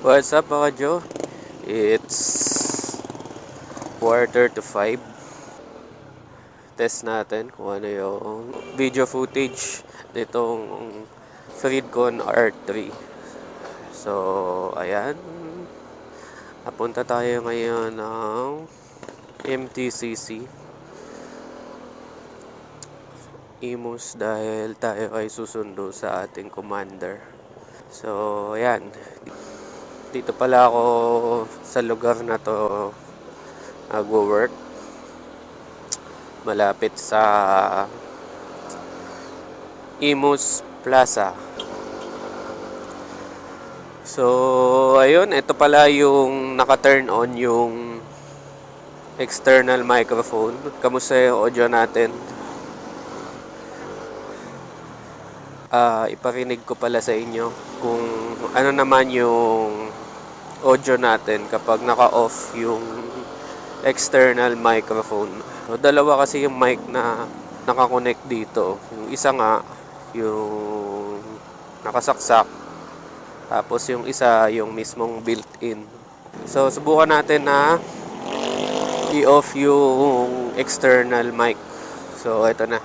What's up mga Joe? It's 4:45. Test natin kung ano yung video footage nitong Freedcon R3. So, ayan. Napunta tayo ngayon ng MTCC Imus dahil tayo ay susundo sa ating commander. So, ayan. Dito pala ako sa lugar na to nagwo-work. Malapit sa Imus Plaza. So, ayun. Ito pala yung naka-turn on yung external microphone. Kamusta yung audio natin? Iparinig ko pala sa inyo kung ano naman yung audio natin kapag naka-off yung external microphone. So, dalawa kasi yung mic na nakakonect dito. Yung isa nga, yung nakasaksak. Tapos yung isa, yung mismong built-in. So, subukan natin na i-off yung external mic. So, ito na.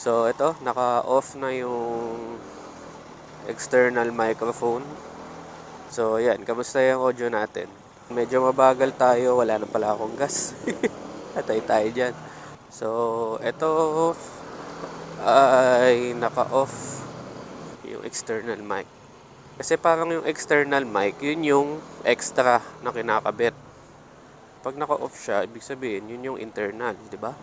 So, ito, naka-off na yung external microphone. So, ayan, kamusta yung audio natin? Medyo mabagal tayo, wala na pala akong gas. Atay tayo dyan. So, ito ay naka-off yung external mic. Kasi parang yung external mic, yun yung extra na kinakabit. Pag naka-off siya, ibig sabihin, yun yung internal, di ba?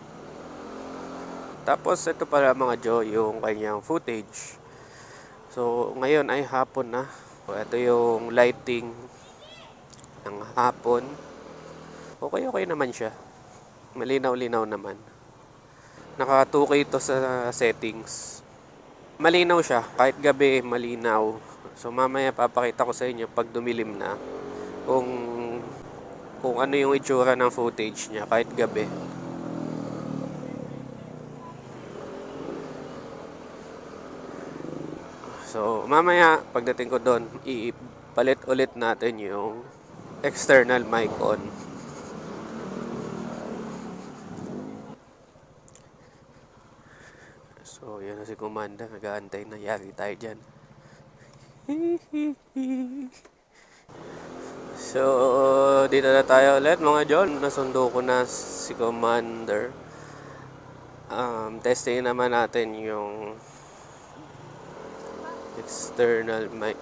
Tapos, ito pala mga Joe, yung kanyang footage. So, ngayon ay hapon na. So, ito yung lighting ng hapon. Okay naman siya. Malinaw-linaw naman. Naka 2K to sa settings. Malinaw siya. Kahit gabi, malinaw. So, mamaya papakita ko sa inyo pag dumilim na kung ano yung itsura ng footage niya kahit gabi. So, mamaya, pagdating ko doon, ipalit ulit natin yung external mic on. So, yan na si Commander. Nag-aantay na. Yari tayo dyan. So, dito na tayo ulit mga John. Nasundo ko na si Commander. Testing naman natin yung external mic.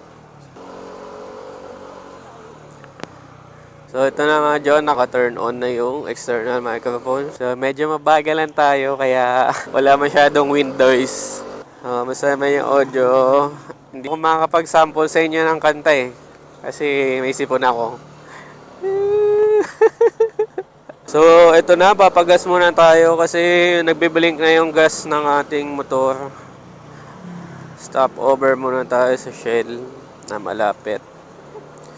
So, ito na mga John, naka-turn on na yung external microphone. So, medyo mabagalan tayo, kaya wala masyadong wind noise. Masama yung audio. Hindi ko makakapag-sample sa inyo ng kanta eh. Kasi may sipon ako. So, ito na, papagas muna tayo kasi nagbiblink na yung gas ng ating motor. Stop over muna tayo sa Shell na malapit.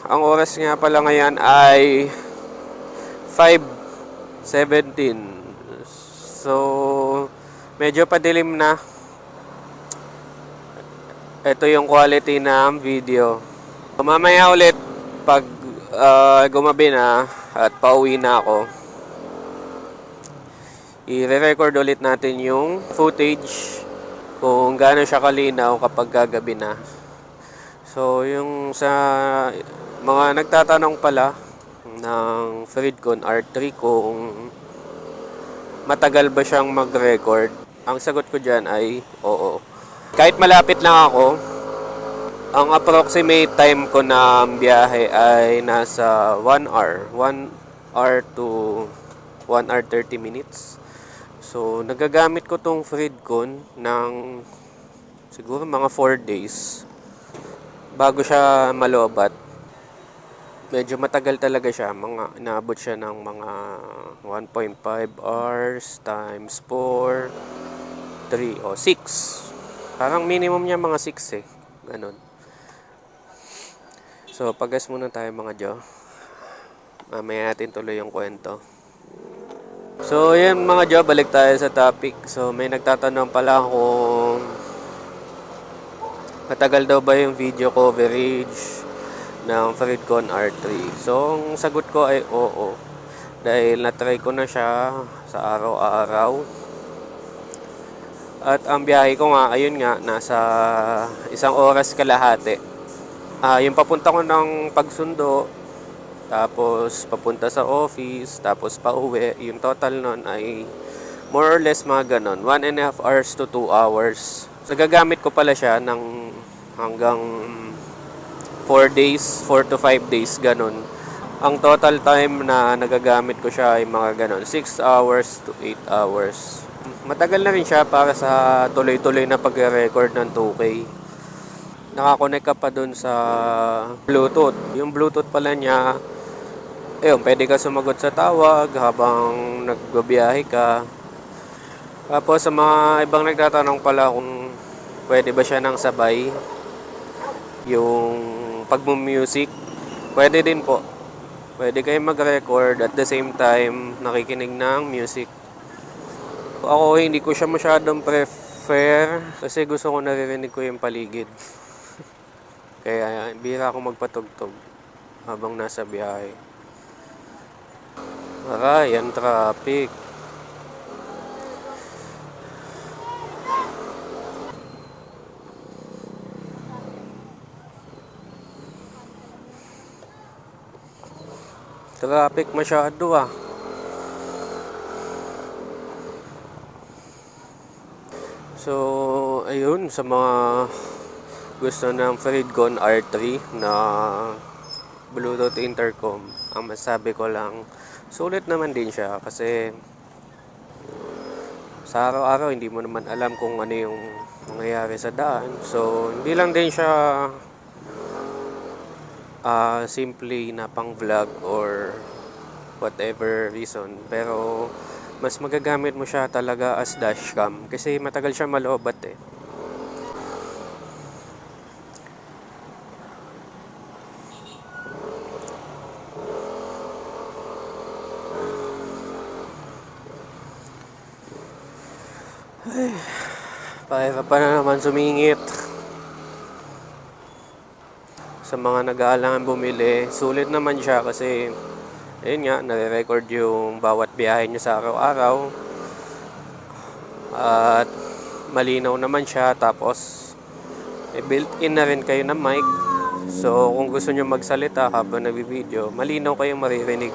Ang oras nga pala ngayon ay 5:17. So, medyo padilim na. Ito yung quality ng video. Mamaya ulit pag gumabi na at pauwi na ako, i-record ulit natin yung footage kung gaano siya kalinaw kapag gagabi na. So, yung sa mga nagtatanong pala ng Freedcon R3 kung matagal ba siyang mag-record, ang sagot ko dyan ay oo. Kahit malapit lang ako, ang approximate time ko na biyahe ay nasa 1 hour. 1 hour to 1 hour 30 minutes. So, nagagamit ko tong Freedcon ng siguro mga 4 days bago siya malobat. Medyo matagal talaga siya. Inaabot siya ng mga 1.5 hours times 4, 3 o 6. Parang minimum niya mga 6 eh. Ganon. So, pagas muna tayo mga Joe. Mamaya natin tuloy yung kwento. So, yun mga Joe, balik tayo sa topic. So, may nagtatanong pala kung matagal daw ba yung video coverage ng Fredcon R3. So, ang sagot ko ay oo. Dahil na-try ko na siya sa araw-araw. At ang biyahe ko nga, ayun nga, nasa 1 oras kalahati. Yung papunta ko ng Pagsundo, tapos papunta sa office, tapos pauwi, yung total nun ay more or less mga ganon, 1.5 hours to 2 hours. Nagagamit ko pala siya ng hanggang 4 days, 4 to 5 days, ganon. Ang total time na nagagamit ko siya ay mga ganon, 6 hours to 8 hours. Matagal na rin siya para sa tuloy-tuloy na pag-record ng 2K. Nakakonect ka pa dun sa Bluetooth. Yung Bluetooth pala niya, pwede ka sumagot sa tawag habang nagbabiyahe ka. Tapos sa mga ibang nagtatanong pala kung pwede ba siya ng sabay, yung pag-music, pwede din po. Pwede kayong mag-record at the same time nakikinig ng music. Ako hindi ko siya masyadong prefer kasi gusto ko naririnig ko yung paligid. Kaya bihira ako magpatugtog habang nasa biyahe. Aray, ang traffic. Traffic masyado ah. So, ayun, sa mga gusto ng Fredcon R3 na Bluetooth intercom, ang masabi ko lang, sulit naman din siya kasi sa araw-araw hindi mo naman alam kung ano yung mangyayari sa daan. So, hindi lang din siya simply na pang vlog or whatever reason, pero mas magagamit mo siya talaga as dashcam kasi matagal siya malobat eh. Ay, pahirap pa na naman sumingit. Sa mga nag-aalangan bumili, sulit naman siya kasi ayun nga, nare-record yung bawat biyahe nyo sa araw-araw. At malinaw naman siya, tapos built-in na rin kayo ng mic. So kung gusto nyo magsalita habang nag-video, malinaw kayong maririnig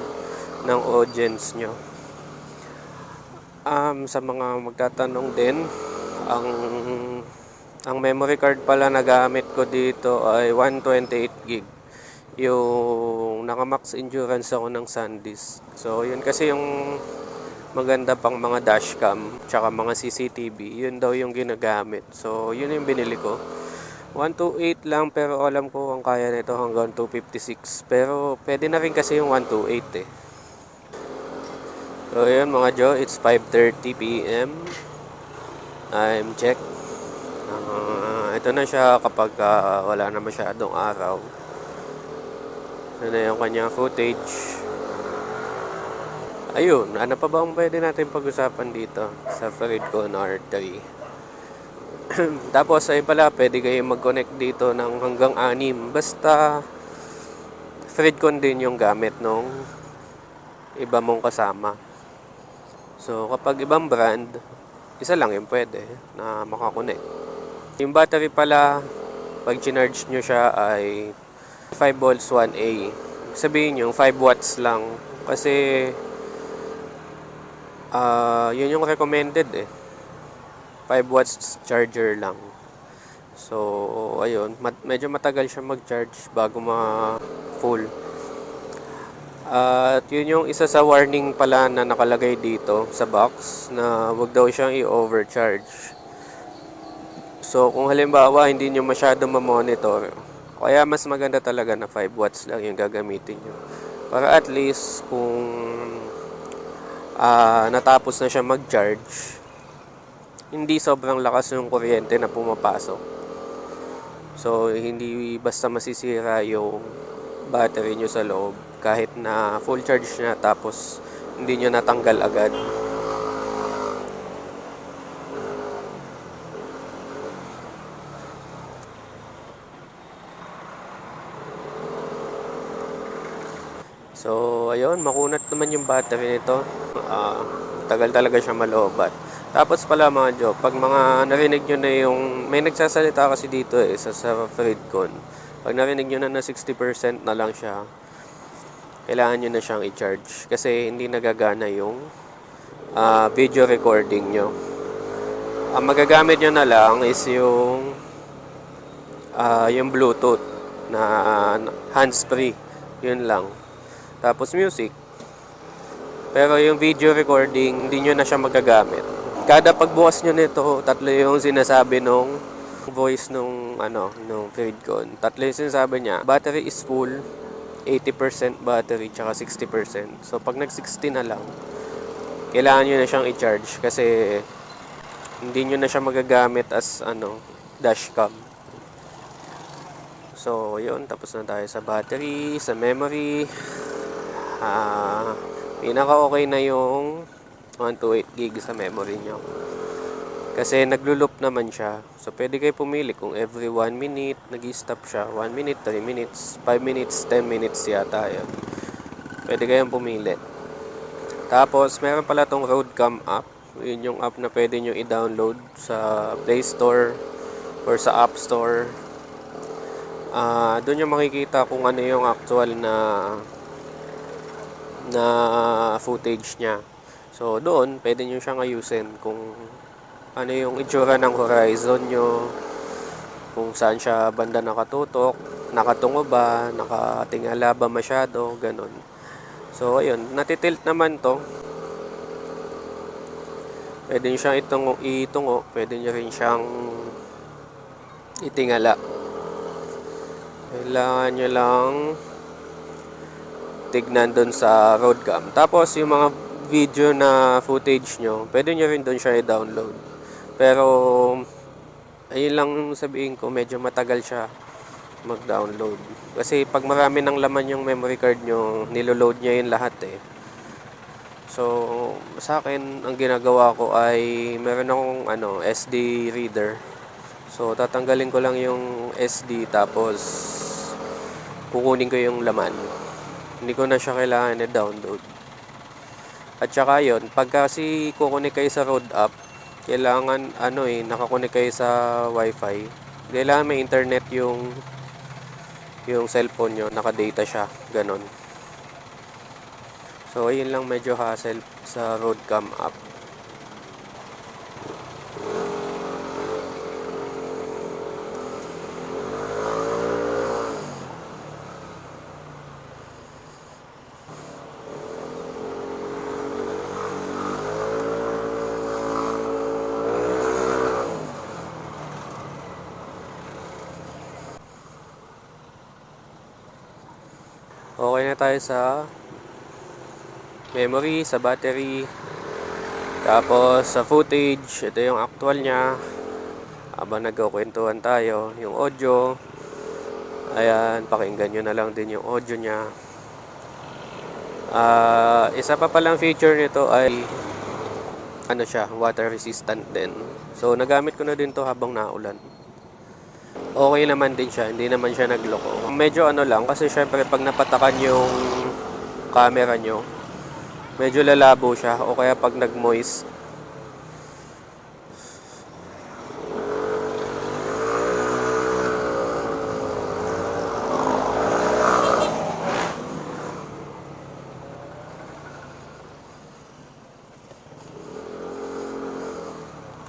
ng audience nyo. Sa mga magtatanong din, ang memory card pala na gamit ko dito ay 128 gig. Yung naka-max endurance ako ng SanDisk. So, yun kasi yung maganda pang mga dashcam tsaka mga CCTV. Yun daw yung ginagamit. So, yun yung binili ko. 128 lang pero alam ko ang kaya nito hanggang 256. Pero pwede na rin kasi yung 128 eh. So, yun mga Jo, it's 5:30 PM. Time check. Ito na siya kapag wala na masyadong araw. Ito na yung kanyang footage. Ayun, ano pa ba ang pwede natin pag-usapan dito sa Fredcon R3? Tapos ay pala, pwede kayong mag-connect dito ng hanggang 6. Basta Fredcon din yung gamit nung iba mong kasama. So kapag ibang brand, isa lang yung pwede na makakonect. Yung battery pala, pag charge nyo siya ay 5 volts 1A. Sabihin nyo, 5 watts lang. Kasi, yun yung recommended eh. 5 watts charger lang. So, ayun. Medyo matagal siya mag-charge bago ma-full. At yun yung isa sa warning pala na nakalagay dito sa box na wag daw siyang i-overcharge. So, kung halimbawa hindi nyo masyado ma-monitor, kaya mas maganda talaga na 5 watts lang yung gagamitin nyo. Para at least, kung natapos na siya mag-charge, hindi sobrang lakas yung kuryente na pumapasok. So, hindi basta masisira yung battery nyo sa loob kahit na full charge na tapos hindi nyo natanggal agad. So, ayun, makunat naman yung battery nito. Tagal talaga siya malobat. Tapos pala mga job, pag mga narinig nyo na yung, may nagsasalita kasi dito sa Fredcon. Pag narinig nyo na 60% na lang siya, kailangan nyo na siyang i-charge. Kasi hindi nagagana yung video recording nyo. Ang magagamit nyo na lang is yung Bluetooth na hands-free. Yun lang. Tapos music. Pero yung video recording, hindi nyo na siya magagamit. Kada pagbukas nyo nito, tatlo yung sinasabi nung voice nung Fredcon. Tatlo yung sinasabi niya. Battery is full, 80% battery, tsaka 60%. So, pag nag-60 na lang, kailangan nyo na siyang i-charge kasi hindi nyo na siya magagamit as dashcam. So, yun. Tapos na tayo sa battery, sa memory. Pinaka-okay na yung 128 GB sa memory nyo. Kasi naglo-loop naman siya. So, pwede kayo pumili kung every 1 minute, nag-stop siya. 1 minute, 3 minutes, 5 minutes, 10 minutes yata yun. Pwede kayong pumili. Tapos, meron pala tong Roadcam app. Yun yung app na pwede nyo i-download sa Play Store or sa App Store. Doon yung makikita kung ano yung actual na footage niya. So, doon, pwede nyo siyang ayusin kung ano yung itsura ng horizon nyo, kung saan siya banda nakatutok, nakatungo ba, nakatingala ba masyado, ganun. So, ayun, natitilt naman to. Pwede nyo siyang itungo, pwede nyo rin siyang itingala. Kailangan nyo lang tignan doon sa Roadcam. Tapos, yung mga video na footage nyo, pwede nyo rin doon siya i-download. Pero, ayun lang sabihin ko, medyo matagal siya mag-download. Kasi pag marami ng laman yung memory card nyo, niloload niya yung lahat So, sa akin, ang ginagawa ko ay meron akong SD reader. So, tatanggalin ko lang yung SD tapos kukunin ko yung laman. Hindi ko na siya kailangan i-download. At saka yun, pag kasi kukunik kayo sa road app, kailangan nakakunik kayo sa wifi. Kailangan may internet yung cellphone nyo, naka-data siya, ganon. So, ayun lang medyo hassle sa Roadcam app. Okay na tayo sa memory, sa battery, tapos sa footage. Ito yung actual niya. Habang nagkukwentuhan tayo, yung audio, ayan, pakinggan nyo na lang din yung audio niya. Isa pa palang feature nito ay siya, water resistant din. So, nagamit ko na din to habang naulan. Okay naman din siya, hindi naman siya nagloko. Medyo lang, kasi syempre pag napatakan yung camera nyo, medyo lalabo siya, o kaya pag nag-moist.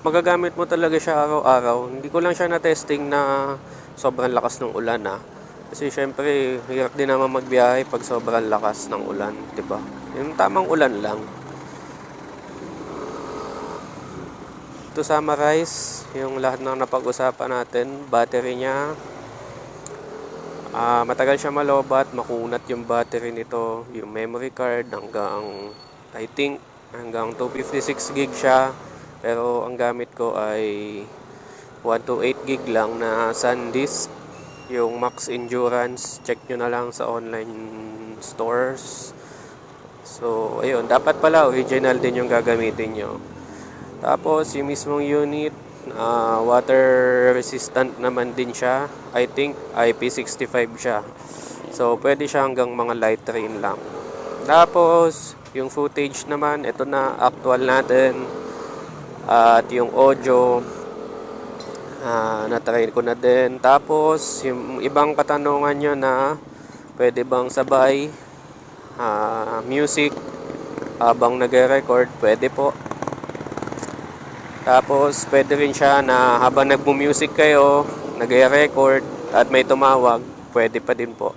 Magagamit mo talaga siya araw-araw. Hindi ko lang siya na-testing na sobrang lakas ng ulan Kasi syempre, hirap din naman magbiyahe pag sobrang lakas ng ulan, 'di ba? Yung tamang ulan lang. To summarize, yung lahat ng napag-usapan natin, battery niya, matagal siya malobat, makunat yung battery nito, yung memory card I think hanggang 256 gig siya. Pero ang gamit ko ay 128 gig lang na SanDisk. Yung Max Endurance, check nyo na lang sa online stores. So, ayun, dapat pala original din yung gagamitin nyo. Tapos, yung mismong unit, water resistant naman din siya. I think IP65 siya. So, pwede siya hanggang mga light rain lang. Tapos, yung footage naman, ito na, actual natin. At yung audio, na-try ko na din. Tapos, yung ibang katanungan nyo na pwede bang sabay music habang nagre-record, pwede po. Tapos, pwede rin siya na habang nagmu-music kayo, nagre-record, at may tumawag, pwede pa din po.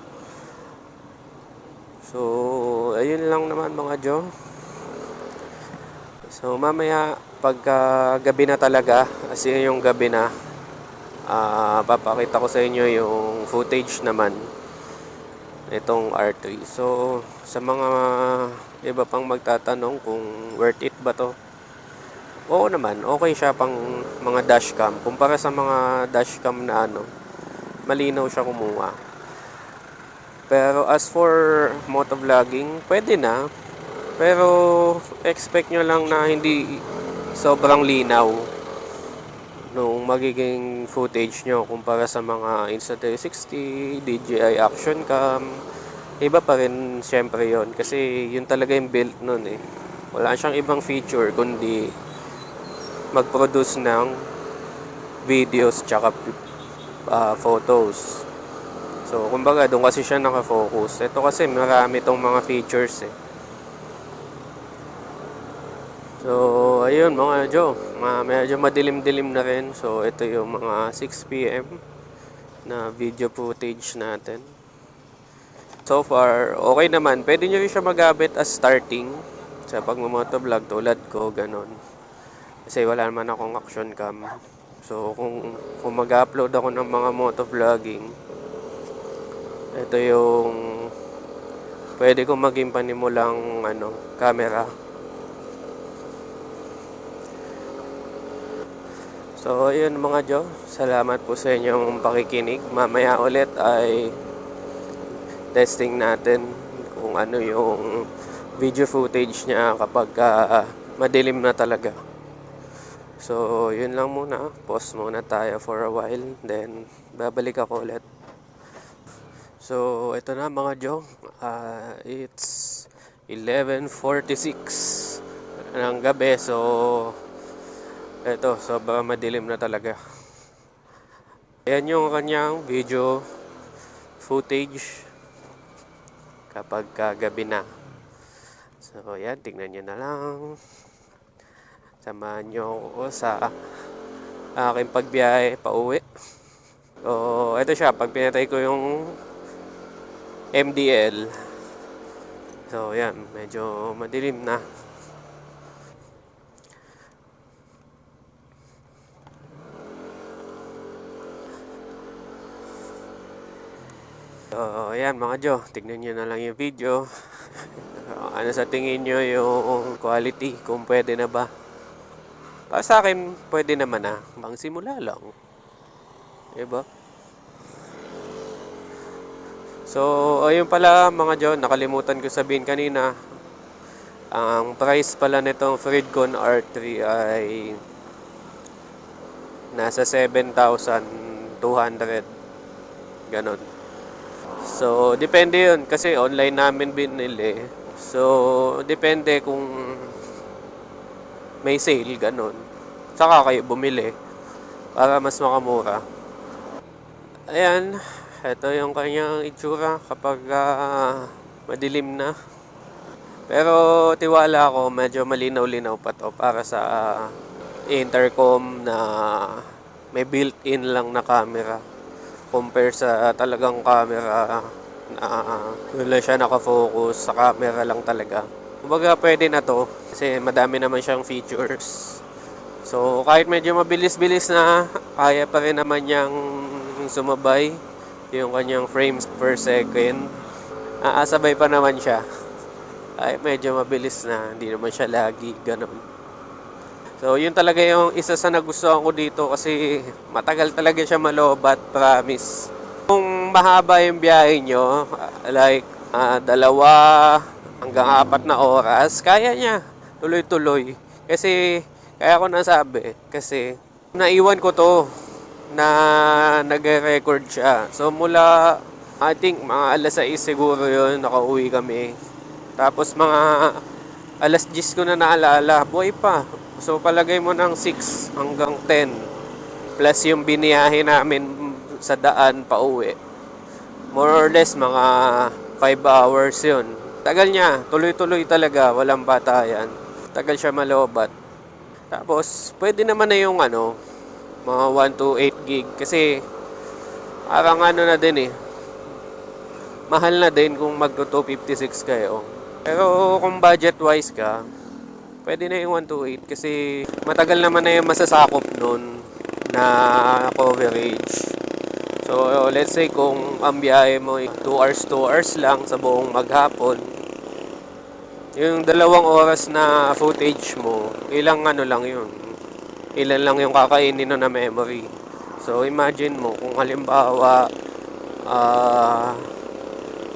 So, ayun lang naman mga Jo. So, mamaya, pagka gabi na talaga, kasi yung gabi na, papakita ko sa inyo yung footage naman itong R3. So, sa mga iba pang magtatanong kung worth it ba to, oo naman, okay siya pang mga dashcam. Kumpara sa mga dashcam na malinaw siya kumuha. Pero as for motovlogging, pwede na. Pero expect nyo lang na hindi sobrang linaw nung magiging footage nyo kumpara sa mga Insta360, DJI Action Cam. Iba pa rin syempre yon kasi yun talaga yung built nun eh. Wala siyang ibang feature kundi mag-produce ng videos tsaka photos. So, kumbaga, doon kasi siya nakafocus. Ito kasi marami tong mga features eh. So, ayun mga Jo. Medyo madilim-dilim na rin. So, ito yung mga 6 PM na video footage natin. So far, okay naman. Pwede nyo rin siya magamit as starting sa pagmamotovlog tulad ko, ganon. Kasi wala naman akong action cam. So, kung mag-upload ako ng mga motovlogging, ito yung pwede kong maging panimulang camera. So, ayun mga Jo. Salamat po sa inyong pakikinig. Mamaya ulit ay testing natin kung ano yung video footage niya kapag madilim na talaga. So, yun lang muna. Pause muna tayo for a while. Then, babalik ako ulit. So, ito na mga Jo. It's 11:46 ng gabi. So, ito, sobrang madilim na talaga. Ayan yung kanyang video footage kapag gabi na. So, ayan, tingnan nyo na lang. Samahan nyo ako sa aking pagbiyahe pa uwi. So, ito siya, pag pinatay ko yung MDL. So, ayan, medyo madilim na. So, ayan mga Jo, tignan nyo na lang yung video. Ano sa tingin nyo yung quality, kung pwede na ba? Para sa akin, pwede naman bang simula lang. Diba? So, ayun pala mga Jo, nakalimutan ko sabihin kanina. Ang price pala nitong Fredcon R3 ay nasa 7,200. Ganon. So, depende yun kasi online namin binili. So, depende kung may sale, ganon. Saka kayo bumili para mas makamura. Ayan, ito yung kanyang itsura kapag madilim na. Pero tiwala ako, medyo malinaw-linaw pa to para sa intercom na may built-in lang na camera. Compare sa talagang camera na wala siya nakafocus, sa camera lang talaga. Kumbaga pwede na to kasi madami naman siyang features. So kahit medyo mabilis-bilis na, kaya pa rin naman niyang sumabay yung kanyang frames per second. Sabay pa naman siya. Kahit medyo mabilis na, hindi naman siya lagi, ganun. So, yun talaga yung isa sa nagustuhan ko dito kasi matagal talaga siya malobat, promise. Kung mahaba yung biyahe nyo, like 2 hanggang 4 na oras, kaya niya, tuloy-tuloy. Kasi, kaya ko nasabi, kasi naiwan ko to na nag-record siya. So, mula, I think, mga 6:00 siguro yun, nakauwi kami. Tapos mga alas 10 ko na naalala, buhay pa. So palagay mo ng 6 hanggang 10. Plus yung biniyahe namin sa daan pa uwi. More or less mga 5 hours yun. Tagal niya, tuloy-tuloy talaga, walang batayan. Tagal siya malobat. Tapos, pwede naman na yung mga 128 gig. Kasi, parang na din eh. Mahal na din kung magto 256 kayo. Pero kung budget-wise ka, pwede na yung 128 kasi matagal naman na yung masasakop nun na coverage. So, let's say kung ang biyahe mo 2 hours lang sa buong maghapon, yung 2 oras na footage mo, ilang lang yun. Ilan lang yung kakainin na memory. So, imagine mo, kung halimbawa,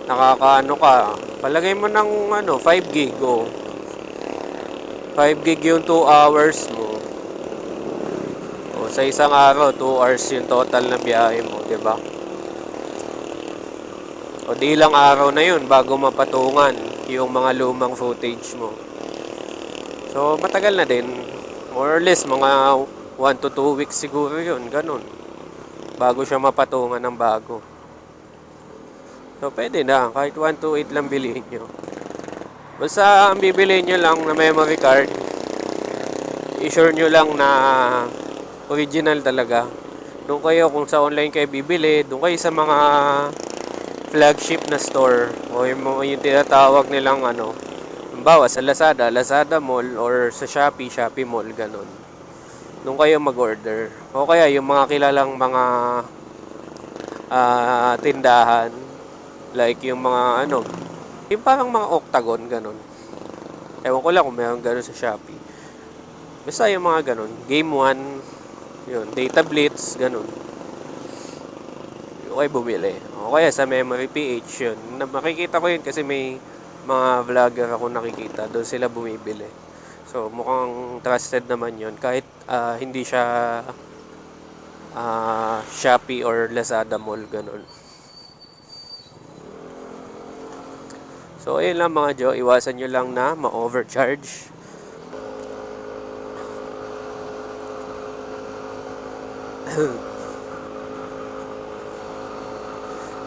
nakakaano ka, palagay mo ng 5 gig, 5 gig yung 2 hours mo. O, sa isang araw, 2 hours yung total na biyahe mo, di ba? O, di ilang araw na yun bago mapatungan yung mga lumang footage mo. So, matagal na din. More or less, mga 1 to 2 weeks siguro yun, ganun. Bago siya mapatungan ng bago. So, pwede na. Kahit 128 lang bilhin nyo. Basta ang bibili nyo lang na memory card, i-sure nyo lang na original talaga. Doon kayo kung sa online kayo bibili, doon kayo sa mga flagship na store o yung tinatawag nilang halimbawa sa Lazada Mall or sa Shopee Mall, ganun. Doon kayo mag-order. O kaya yung mga kilalang mga tindahan, like yung mga yung parang mga Octagon, ganun. Ewan ko lang kung meron ganun sa Shopee. Basta yung mga ganun. Game 1, yun, Data Blitz, ganun. Okay, bumili. O kaya sa Memory PH, yun. Makikita ko yun kasi may mga vlogger ako nakikita. Doon sila bumibili. So, mukhang trusted naman yun. Kahit hindi siya Shopee or Lazada Mall, ganun. So, ayun lang mga Jo. Iwasan nyo lang na ma-overcharge.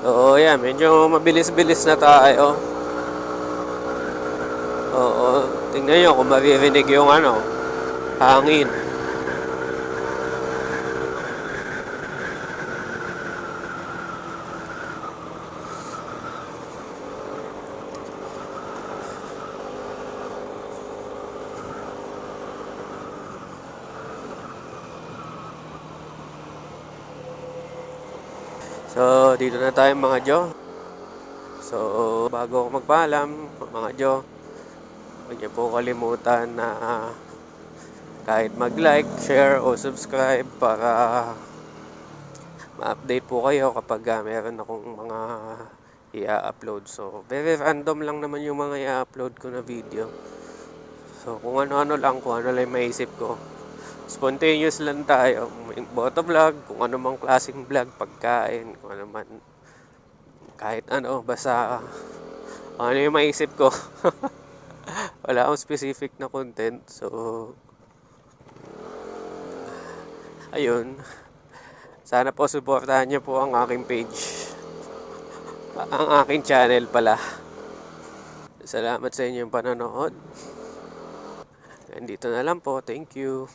Oo, yan. Medyo mabilis-bilis na tayo. Oo. Tingnan nyo kung maririnig yung hangin. So, dito na tayo mga Jo. So, bago ako magpaalam, mga Jo, huwag niyo po kalimutan na kahit mag-like, share, o subscribe para ma-update po kayo kapag meron akong mga i-upload. So, very random lang naman yung mga i-upload ko na video. So, kung ano-ano lang, kung ano lang maisip ko. Spontaneous lang tayo. Motovlog, kung ano mang klaseng vlog, pagkain, kung ano man. Kahit basta ano yung maisip ko. Wala akong specific na content. So, ayun. Sana po supportahan niyo po ang aking page. Ang aking channel pala. Salamat sa inyong panonood. Nandito na lang po. Thank you.